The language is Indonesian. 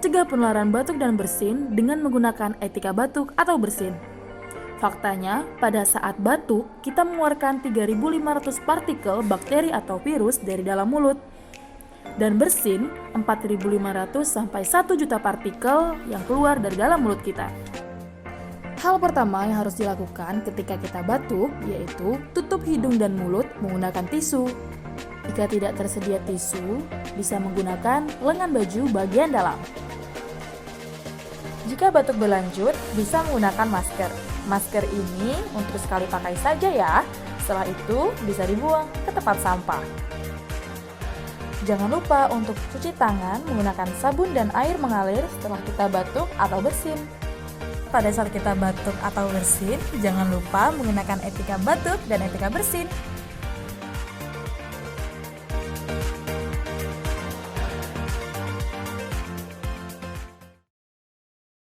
Cegah penularan batuk dan bersin dengan menggunakan etika batuk atau bersin. Faktanya, pada saat batuk, kita mengeluarkan 3.500 partikel bakteri atau virus dari dalam mulut. Dan bersin, 4.500 sampai 1 juta partikel yang keluar dari dalam mulut kita. Hal pertama yang harus dilakukan ketika kita batuk, yaitu tutup hidung dan mulut menggunakan tisu. Jika tidak tersedia tisu, bisa menggunakan lengan baju bagian dalam. Jika batuk berlanjut, bisa menggunakan masker. Masker ini untuk sekali pakai saja ya. Setelah itu bisa dibuang ke tempat sampah. Jangan lupa untuk cuci tangan menggunakan sabun dan air mengalir setelah kita batuk atau bersin. Pada saat kita batuk atau bersin, jangan lupa menggunakan etika batuk dan etika bersin.